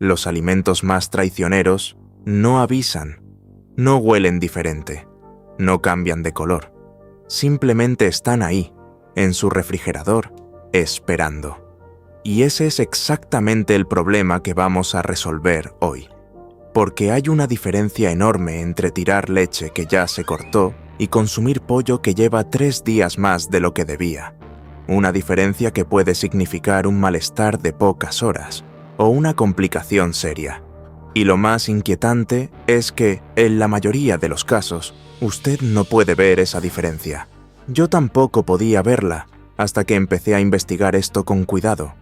Los alimentos más traicioneros no avisan, no huelen diferente, no cambian de color. Simplemente están ahí, en su refrigerador, esperando. Y ese es exactamente el problema que vamos a resolver hoy. Porque hay una diferencia enorme entre tirar leche que ya se cortó y consumir pollo que lleva 3 días más de lo que debía. Una diferencia que puede significar un malestar de pocas horas o una complicación seria. Y lo más inquietante es que, en la mayoría de los casos, usted no puede ver esa diferencia. Yo tampoco podía verla hasta que empecé a investigar esto con cuidado.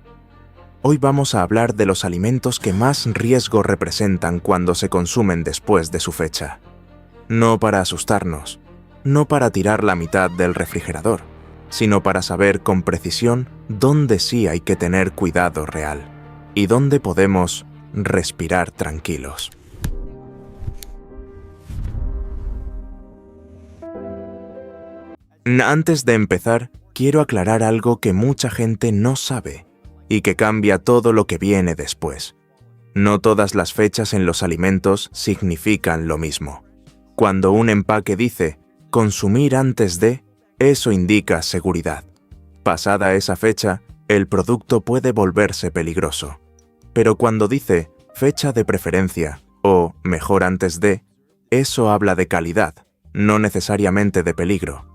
Hoy vamos a hablar de los alimentos que más riesgo representan cuando se consumen después de su fecha. No para asustarnos, no para tirar la mitad del refrigerador, sino para saber con precisión dónde sí hay que tener cuidado real y dónde podemos respirar tranquilos. Antes de empezar, quiero aclarar algo que mucha gente no sabe y que cambia todo lo que viene después. No todas las fechas en los alimentos significan lo mismo. Cuando un empaque dice «consumir antes de», eso indica seguridad. Pasada esa fecha, el producto puede volverse peligroso. Pero cuando dice «fecha de preferencia» o «mejor antes de», eso habla de calidad, no necesariamente de peligro.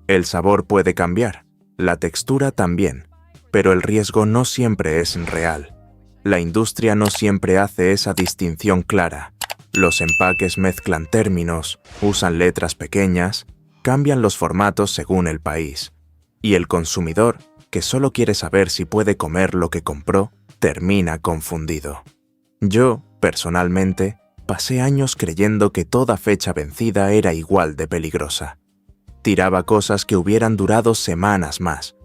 El sabor puede cambiar, la textura también, pero el riesgo no siempre es real. La industria no siempre hace esa distinción clara. Los empaques mezclan términos, usan letras pequeñas, cambian los formatos según el país. Y el consumidor, que solo quiere saber si puede comer lo que compró, termina confundido. Yo, personalmente, pasé años creyendo que toda fecha vencida era igual de peligrosa. Tiraba cosas que hubieran durado semanas más.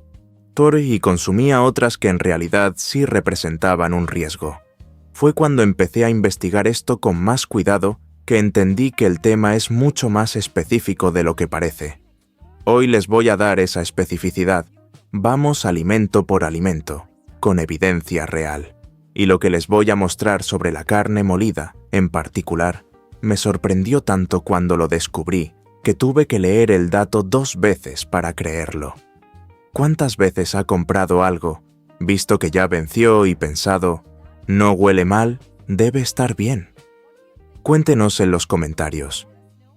Y consumía otras que en realidad sí representaban un riesgo. Fue cuando empecé a investigar esto con más cuidado que entendí que el tema es mucho más específico de lo que parece. Hoy les voy a dar esa especificidad. Vamos alimento por alimento, con evidencia real. Y lo que les voy a mostrar sobre la carne molida, en particular, me sorprendió tanto cuando lo descubrí que tuve que leer el dato 2 veces para creerlo. ¿Cuántas veces ha comprado algo, visto que ya venció y pensado, no huele mal, debe estar bien? Cuéntenos en los comentarios.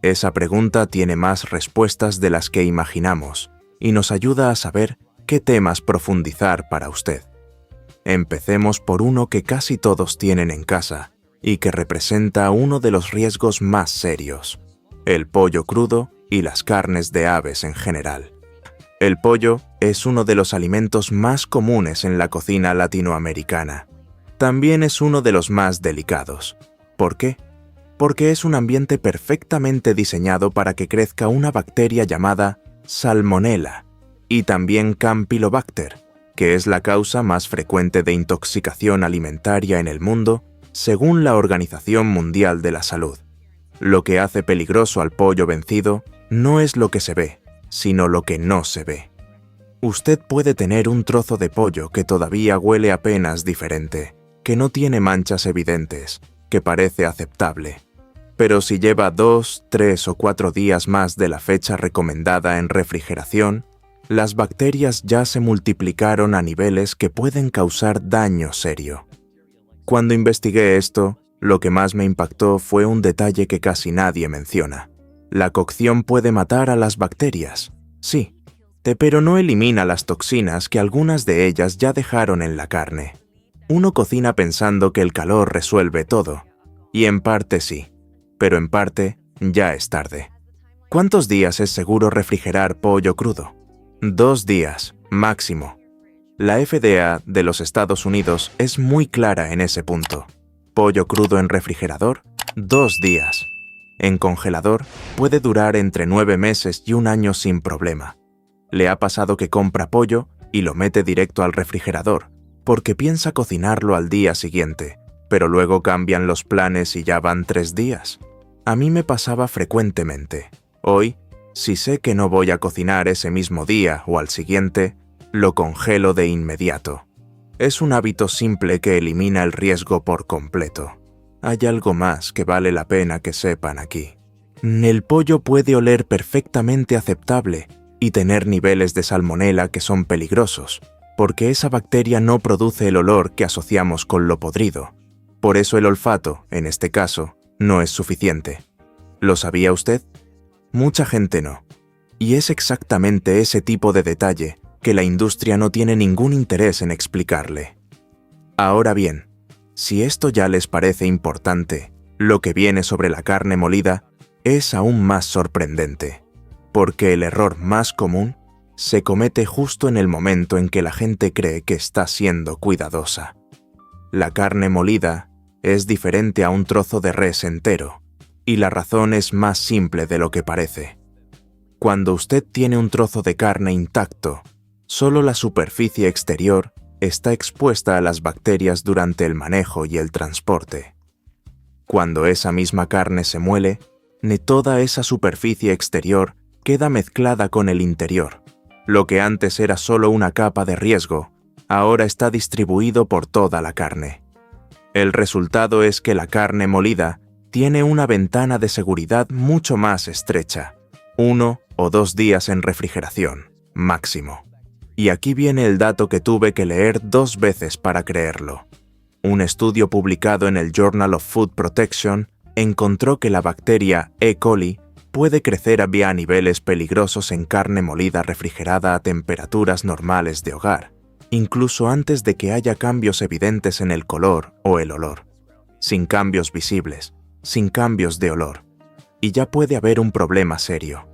Esa pregunta tiene más respuestas de las que imaginamos y nos ayuda a saber qué temas profundizar para usted. Empecemos por uno que casi todos tienen en casa y que representa uno de los riesgos más serios: el pollo crudo y las carnes de aves en general. El pollo es uno de los alimentos más comunes en la cocina latinoamericana. También es uno de los más delicados. ¿Por qué? Porque es un ambiente perfectamente diseñado para que crezca una bacteria llamada Salmonella y también Campylobacter, que es la causa más frecuente de intoxicación alimentaria en el mundo, según la Organización Mundial de la Salud. Lo que hace peligroso al pollo vencido no es lo que se ve, sino lo que no se ve. Usted puede tener un trozo de pollo que todavía huele apenas diferente, que no tiene manchas evidentes, que parece aceptable. Pero si lleva 2, 3 o 4 días más de la fecha recomendada en refrigeración, las bacterias ya se multiplicaron a niveles que pueden causar daño serio. Cuando investigué esto, lo que más me impactó fue un detalle que casi nadie menciona. La cocción puede matar a las bacterias, sí, pero no elimina las toxinas que algunas de ellas ya dejaron en la carne. Uno cocina pensando que el calor resuelve todo, y en parte sí, pero en parte ya es tarde. ¿Cuántos días es seguro refrigerar pollo crudo? 2 días, máximo. La FDA de los Estados Unidos es muy clara en ese punto. Pollo crudo en refrigerador, 2 días. En congelador puede durar entre 9 meses y 1 año sin problema. ¿Le ha pasado que compra pollo y lo mete directo al refrigerador porque piensa cocinarlo al día siguiente, pero luego cambian los planes y ya van 3 días? A mí me pasaba frecuentemente. Hoy, si sé que no voy a cocinar ese mismo día o al siguiente, lo congelo de inmediato. Es un hábito simple que elimina el riesgo por completo. Hay algo más que vale la pena que sepan aquí. El pollo puede oler perfectamente aceptable y tener niveles de salmonela que son peligrosos, porque esa bacteria no produce el olor que asociamos con lo podrido. Por eso el olfato, en este caso, no es suficiente. ¿Lo sabía usted? Mucha gente no. Y es exactamente ese tipo de detalle que la industria no tiene ningún interés en explicarle. Ahora bien, si esto ya les parece importante, lo que viene sobre la carne molida es aún más sorprendente, porque el error más común se comete justo en el momento en que la gente cree que está siendo cuidadosa. La carne molida es diferente a un trozo de res entero, y la razón es más simple de lo que parece. Cuando usted tiene un trozo de carne intacto, solo la superficie exterior está expuesta a las bacterias durante el manejo y el transporte. Cuando esa misma carne se muele, toda esa superficie exterior queda mezclada con el interior. Lo que antes era solo una capa de riesgo, ahora está distribuido por toda la carne. El resultado es que la carne molida tiene una ventana de seguridad mucho más estrecha, 1 o 2 días en refrigeración, máximo. Y aquí viene el dato que tuve que leer 2 veces para creerlo. Un estudio publicado en el Journal of Food Protection encontró que la bacteria E. coli puede crecer a niveles peligrosos en carne molida refrigerada a temperaturas normales de hogar, incluso antes de que haya cambios evidentes en el color o el olor, sin cambios visibles, sin cambios de olor, y ya puede haber un problema serio.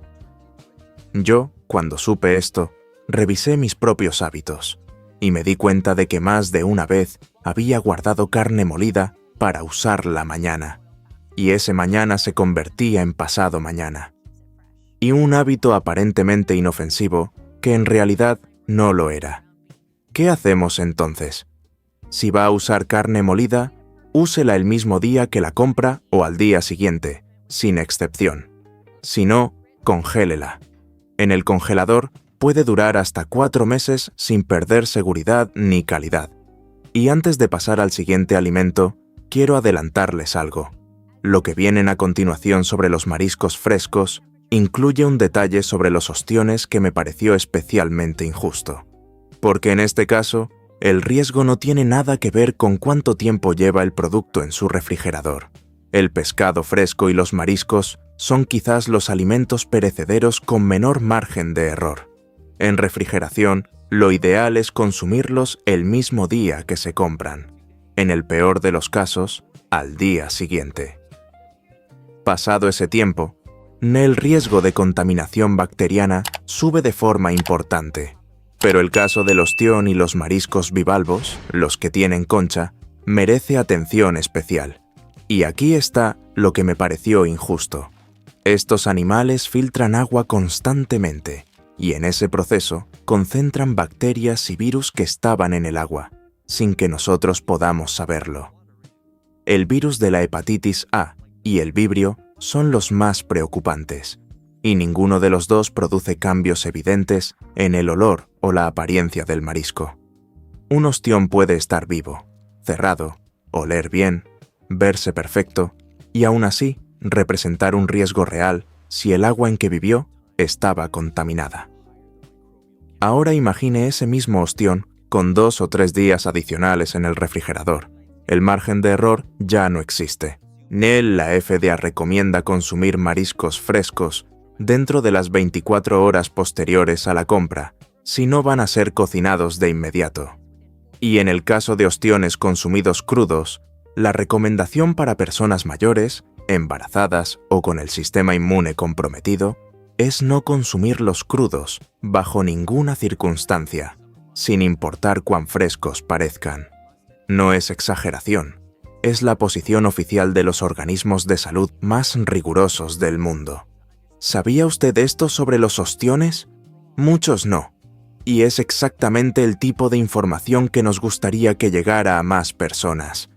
Yo, cuando supe esto, revisé mis propios hábitos y me di cuenta de que más de una vez había guardado carne molida para usarla mañana, y ese mañana se convertía en pasado mañana. Y un hábito aparentemente inofensivo que en realidad no lo era. ¿Qué hacemos entonces? Si va a usar carne molida, úsela el mismo día que la compra o al día siguiente, sin excepción. Si no, congélela. En el congelador puede durar hasta 4 meses sin perder seguridad ni calidad. Y antes de pasar al siguiente alimento, quiero adelantarles algo. Lo que vienen a continuación sobre los mariscos frescos incluye un detalle sobre los ostiones que me pareció especialmente injusto. Porque en este caso, el riesgo no tiene nada que ver con cuánto tiempo lleva el producto en su refrigerador. El pescado fresco y los mariscos son quizás los alimentos perecederos con menor margen de error. En refrigeración, lo ideal es consumirlos el mismo día que se compran. En el peor de los casos, al día siguiente. Pasado ese tiempo, el riesgo de contaminación bacteriana sube de forma importante. Pero el caso del ostión y los mariscos bivalvos, los que tienen concha, merece atención especial. Y aquí está lo que me pareció injusto. Estos animales filtran agua constantemente, y en ese proceso concentran bacterias y virus que estaban en el agua, sin que nosotros podamos saberlo. El virus de la hepatitis A y el vibrio son los más preocupantes, y ninguno de los dos produce cambios evidentes en el olor o la apariencia del marisco. Un ostión puede estar vivo, cerrado, oler bien, verse perfecto, y aún así representar un riesgo real si el agua en que vivió estaba contaminada. Ahora imagine ese mismo ostión con 2 o 3 días adicionales en el refrigerador. El margen de error ya no existe. La FDA recomienda consumir mariscos frescos dentro de las 24 horas posteriores a la compra, si no van a ser cocinados de inmediato. Y en el caso de ostiones consumidos crudos, la recomendación para personas mayores, embarazadas o con el sistema inmune comprometido es no consumirlos crudos bajo ninguna circunstancia, sin importar cuán frescos parezcan. No es exageración, es la posición oficial de los organismos de salud más rigurosos del mundo. ¿Sabía usted esto sobre los ostiones? Muchos no, y es exactamente el tipo de información que nos gustaría que llegara a más personas.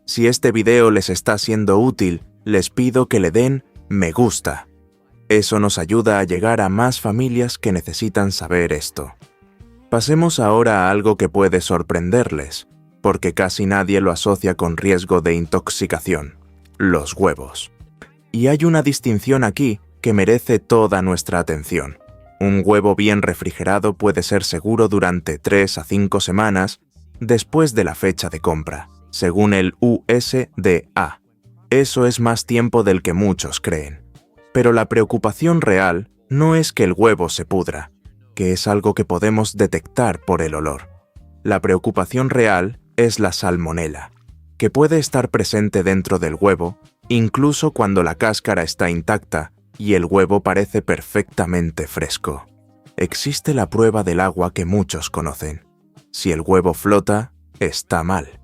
Si este video les está siendo útil, les pido que le den me gusta. Eso nos ayuda a llegar a más familias que necesitan saber esto. Pasemos ahora a algo que puede sorprenderles. porque casi nadie lo asocia con riesgo de intoxicación: los huevos. Y hay una distinción aquí que merece toda nuestra atención. Un huevo bien refrigerado puede ser seguro durante 3 a 5 semanas después de la fecha de compra, según el USDA. Eso es más tiempo del que muchos creen. Pero la preocupación real no es que el huevo se pudra, que es algo que podemos detectar por el olor. La preocupación real es la salmonela, que puede estar presente dentro del huevo, incluso cuando la cáscara está intacta y el huevo parece perfectamente fresco. Existe la prueba del agua que muchos conocen. Si el huevo flota, está mal.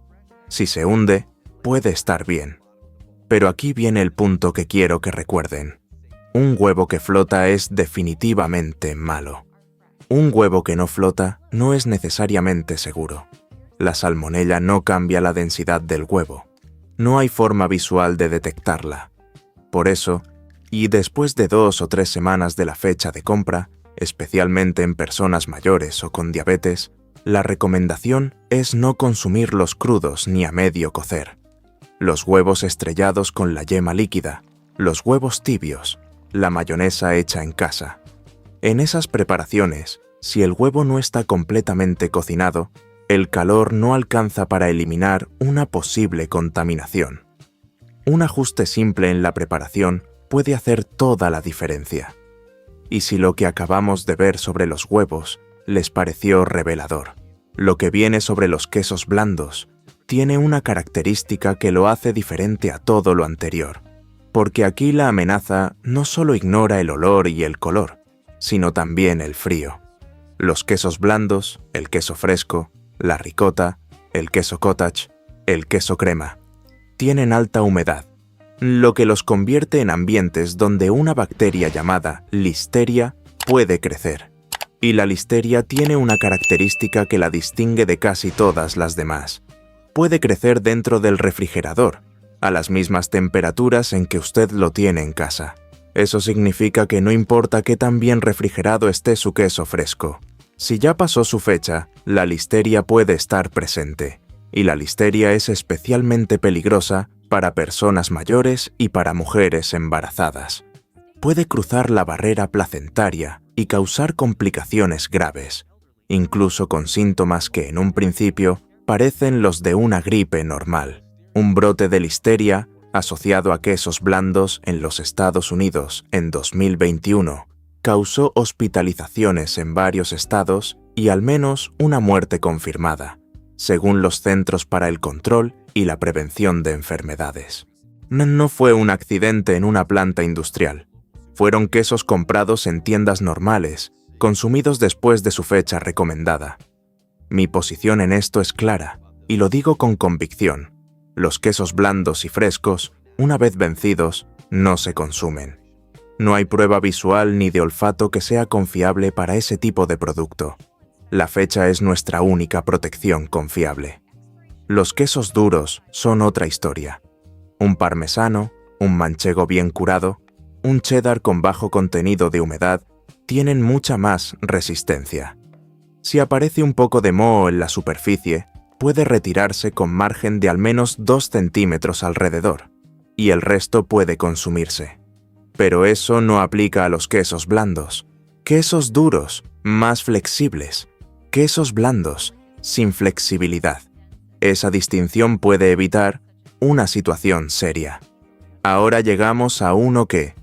Si se hunde, puede estar bien. Pero aquí viene el punto que quiero que recuerden. Un huevo que flota es definitivamente malo. Un huevo que no flota no es necesariamente seguro. La salmonella no cambia la densidad del huevo. No hay forma visual de detectarla. Por eso, y después de 2 o 3 semanas de la fecha de compra, especialmente en personas mayores o con diabetes, la recomendación es no consumirlos crudos ni a medio cocer. Los huevos estrellados con la yema líquida, los huevos tibios, la mayonesa hecha en casa. En esas preparaciones, si el huevo no está completamente cocinado, el calor no alcanza para eliminar una posible contaminación. Un ajuste simple en la preparación puede hacer toda la diferencia. Y si lo que acabamos de ver sobre los huevos les pareció revelador, lo que viene sobre los quesos blandos tiene una característica que lo hace diferente a todo lo anterior, porque aquí la amenaza no solo ignora el olor y el color, sino también el frío. Los quesos blandos, el queso fresco, la ricota, el queso cottage, el queso crema, tienen alta humedad, lo que los convierte en ambientes donde una bacteria llamada listeria puede crecer. Y la listeria tiene una característica que la distingue de casi todas las demás. Puede crecer dentro del refrigerador, a las mismas temperaturas en que usted lo tiene en casa. Eso significa que no importa qué tan bien refrigerado esté su queso fresco. Si ya pasó su fecha, la listeria puede estar presente. Y la listeria es especialmente peligrosa para personas mayores y para mujeres embarazadas. Puede cruzar la barrera placentaria y causar complicaciones graves, incluso con síntomas que en un principio parecen los de una gripe normal. Un brote de listeria asociado a quesos blandos en los Estados Unidos en 2021 causó hospitalizaciones en varios estados y al menos una muerte confirmada, según los Centros para el Control y la Prevención de Enfermedades. No fue un accidente en una planta industrial. Fueron quesos comprados en tiendas normales, consumidos después de su fecha recomendada. Mi posición en esto es clara, y lo digo con convicción. Los quesos blandos y frescos, una vez vencidos, no se consumen. No hay prueba visual ni de olfato que sea confiable para ese tipo de producto. La fecha es nuestra única protección confiable. Los quesos duros son otra historia. Un parmesano, un manchego bien curado, un cheddar con bajo contenido de humedad tienen mucha más resistencia. Si aparece un poco de moho en la superficie, puede retirarse con margen de al menos 2 centímetros alrededor, y el resto puede consumirse. Pero eso no aplica a los quesos blandos. Quesos duros, más flexibles. Quesos blandos, sin flexibilidad. Esa distinción puede evitar una situación seria. Ahora llegamos a uno que,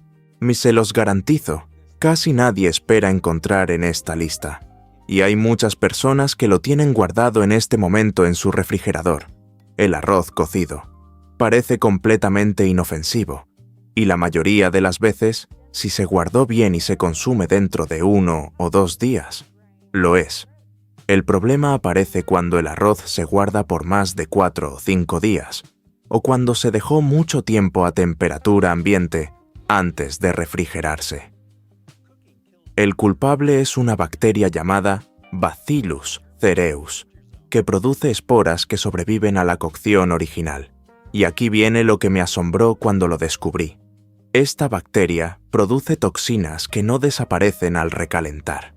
se los garantizo, casi nadie espera encontrar en esta lista. Y hay muchas personas que lo tienen guardado en este momento en su refrigerador. El arroz cocido. Parece completamente inofensivo. Y la mayoría de las veces, si se guardó bien y se consume dentro de 1 o 2 días, lo es. El problema aparece cuando el arroz se guarda por más de 4 o 5 días, o cuando se dejó mucho tiempo a temperatura ambiente antes de refrigerarse. El culpable es una bacteria llamada Bacillus cereus, que produce esporas que sobreviven a la cocción original. Y aquí viene lo que me asombró cuando lo descubrí. Esta bacteria produce toxinas que no desaparecen al recalentar.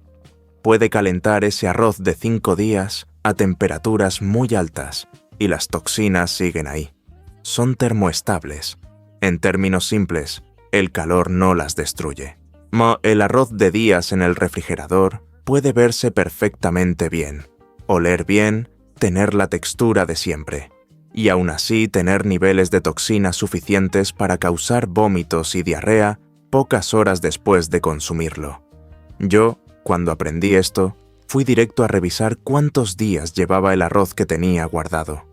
Puede calentar ese arroz de 5 días a temperaturas muy altas y las toxinas siguen ahí. Son termoestables. En términos simples, el calor no las destruye. El arroz de días en el refrigerador puede verse perfectamente bien, oler bien, tener la textura de siempre, y aún así tener niveles de toxinas suficientes para causar vómitos y diarrea pocas horas después de consumirlo. Yo, cuando aprendí esto, fui directo a revisar cuántos días llevaba el arroz que tenía guardado.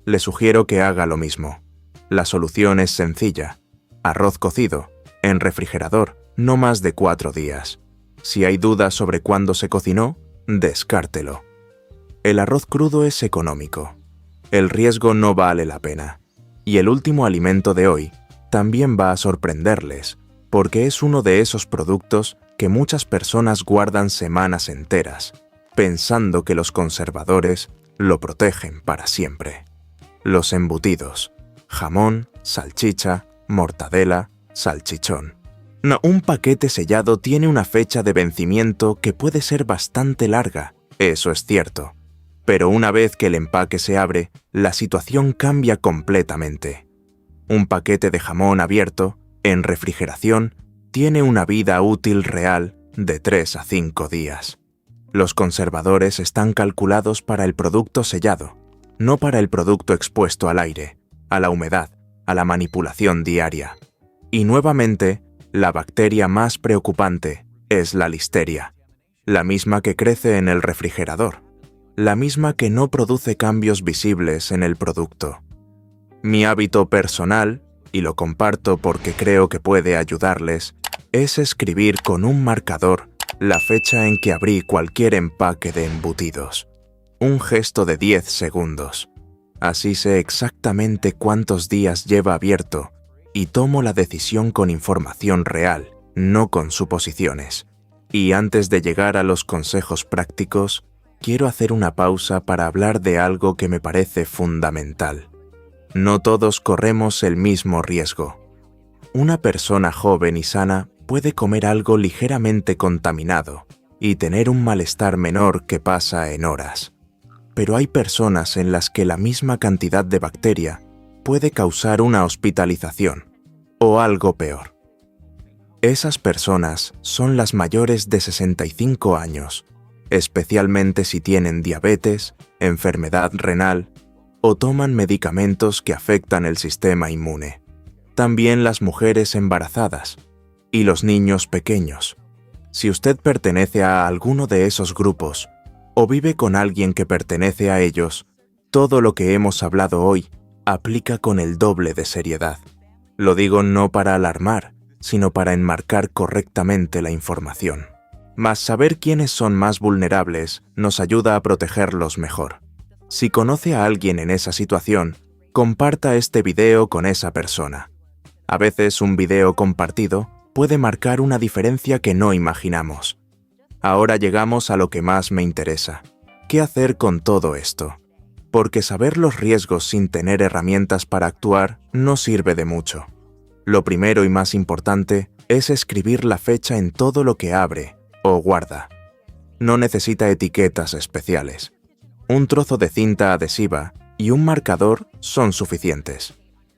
Le sugiero que haga lo mismo. La solución es sencilla. Arroz cocido, en refrigerador, no más de 4 días. Si hay dudas sobre cuándo se cocinó, descártelo. El arroz crudo es económico. El riesgo no vale la pena. Y el último alimento de hoy también va a sorprenderles, porque es uno de esos productos que muchas personas guardan semanas enteras, pensando que los conservadores lo protegen para siempre. Los embutidos: jamón, salchicha, mortadela, salchichón. No, un paquete sellado tiene una fecha de vencimiento que puede ser bastante larga, eso es cierto. Pero una vez que el empaque se abre, la situación cambia completamente. Un paquete de jamón abierto, en refrigeración, tiene una vida útil real de 3 a 5 días. Los conservadores están calculados para el producto sellado, no para el producto expuesto al aire, a la humedad, a la manipulación diaria. Y nuevamente, la bacteria más preocupante es la listeria, la misma que crece en el refrigerador, la misma que no produce cambios visibles en el producto. Mi hábito personal, y lo comparto porque creo que puede ayudarles, es escribir con un marcador la fecha en que abrí cualquier empaque de embutidos. Un gesto de 10 segundos. Así sé exactamente cuántos días lleva abierto y tomo la decisión con información real, no con suposiciones. Y antes de llegar a los consejos prácticos, quiero hacer una pausa para hablar de algo que me parece fundamental. No todos corremos el mismo riesgo. Una persona joven y sana puede comer algo ligeramente contaminado y tener un malestar menor que pasa en horas. Pero hay personas en las que la misma cantidad de bacteria puede causar una hospitalización o algo peor. Esas personas son las mayores de 65 años, especialmente si tienen diabetes, enfermedad renal o toman medicamentos que afectan el sistema inmune. También las mujeres embarazadas y los niños pequeños. Si usted pertenece a alguno de esos grupos o vive con alguien que pertenece a ellos, todo lo que hemos hablado hoy aplica con el doble de seriedad. Lo digo no para alarmar, sino para enmarcar correctamente la información. Mas saber quiénes son más vulnerables nos ayuda a protegerlos mejor. Si conoce a alguien en esa situación, comparta este video con esa persona. A veces un video compartido puede marcar una diferencia que no imaginamos. Ahora llegamos a lo que más me interesa. ¿Qué hacer con todo esto? Porque saber los riesgos sin tener herramientas para actuar no sirve de mucho. Lo primero y más importante es escribir la fecha en todo lo que abre o guarda. No necesita etiquetas especiales. Un trozo de cinta adhesiva y un marcador son suficientes.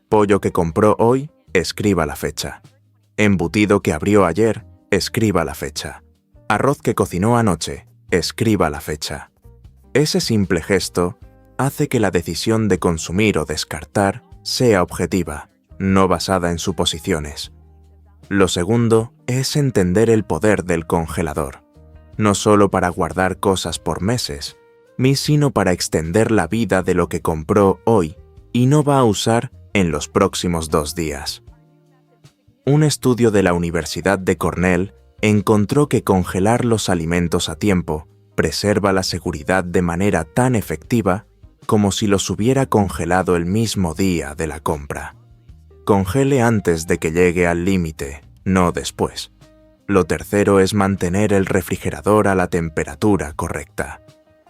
Pollo que compró hoy, escriba la fecha. Embutido que abrió ayer, escriba la fecha. Arroz que cocinó anoche, escriba la fecha. Ese simple gesto hace que la decisión de consumir o descartar sea objetiva, no basada en suposiciones. Lo segundo es entender el poder del congelador, no solo para guardar cosas por meses, sino para extender la vida de lo que compró hoy y no va a usar en los próximos 2 días. Un estudio de la Universidad de Cornell encontró que congelar los alimentos a tiempo preserva la seguridad de manera tan efectiva como si los hubiera congelado el mismo día de la compra. Congele antes de que llegue al límite, no después. Lo tercero es mantener el refrigerador a la temperatura correcta,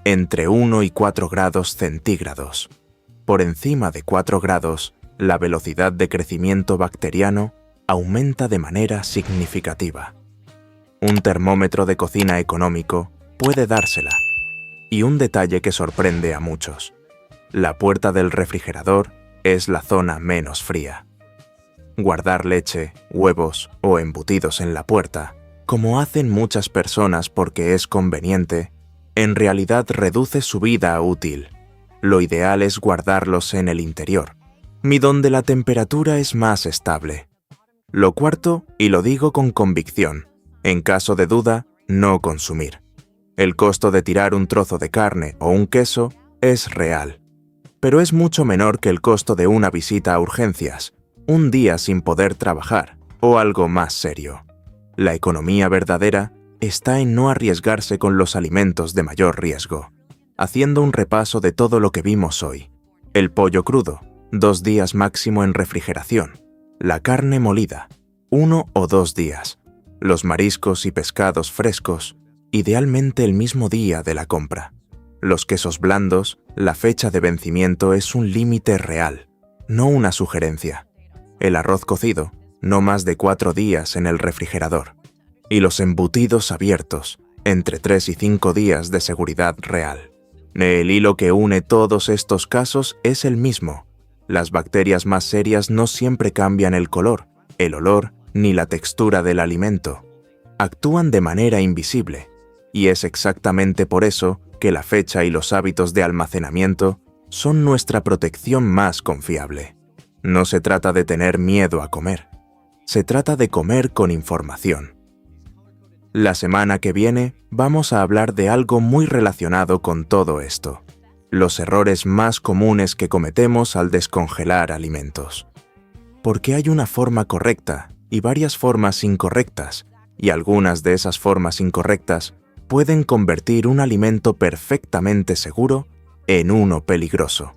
entre 1 y 4 grados centígrados. Por encima de 4 grados, la velocidad de crecimiento bacteriano aumenta de manera significativa. Un termómetro de cocina económico puede dársela. Y un detalle que sorprende a muchos: La puerta del refrigerador es la zona menos fría. Guardar leche, huevos o embutidos en la puerta, como hacen muchas personas porque es conveniente, en realidad reduce su vida útil. Lo ideal es guardarlos en el interior, donde la temperatura es más estable. Lo cuarto, y lo digo con convicción, en caso de duda, no consumir. El costo de tirar un trozo de carne o un queso es real, pero es mucho menor que el costo de una visita a urgencias, un día sin poder trabajar o algo más serio. La economía verdadera está en no arriesgarse con los alimentos de mayor riesgo. Haciendo un repaso de todo lo que vimos hoy: el pollo crudo, 2 días máximo en refrigeración; la carne molida, 1 o 2 días; los mariscos y pescados frescos, idealmente el mismo día de la compra; los quesos blandos, la fecha de vencimiento es un límite real, no una sugerencia; el arroz cocido, no más de 4 días en el refrigerador; y los embutidos abiertos, entre 3 y 5 días de seguridad real. El hilo que une todos estos casos es el mismo: las bacterias más serias no siempre cambian el color, el olor ni la textura del alimento. Actúan de manera invisible, y es exactamente por eso que la fecha y los hábitos de almacenamiento son nuestra protección más confiable. No se trata de tener miedo a comer, se trata de comer con información. La semana que viene vamos a hablar de algo muy relacionado con todo esto: los errores más comunes que cometemos al descongelar alimentos. Porque hay una forma correcta y varias formas incorrectas, y algunas de esas formas incorrectas pueden convertir un alimento perfectamente seguro en uno peligroso.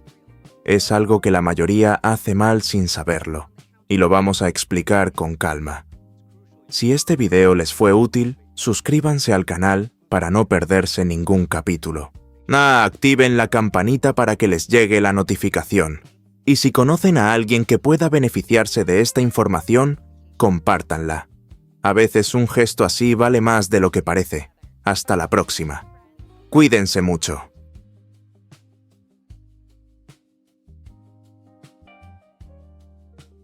Es algo que la mayoría hace mal sin saberlo, y lo vamos a explicar con calma. Si este video les fue útil, suscríbanse al canal para no perderse ningún capítulo. Activen la campanita para que les llegue la notificación. Y si conocen a alguien que pueda beneficiarse de esta información, compártanla. A veces un gesto así vale más de lo que parece. Hasta la próxima. Cuídense mucho.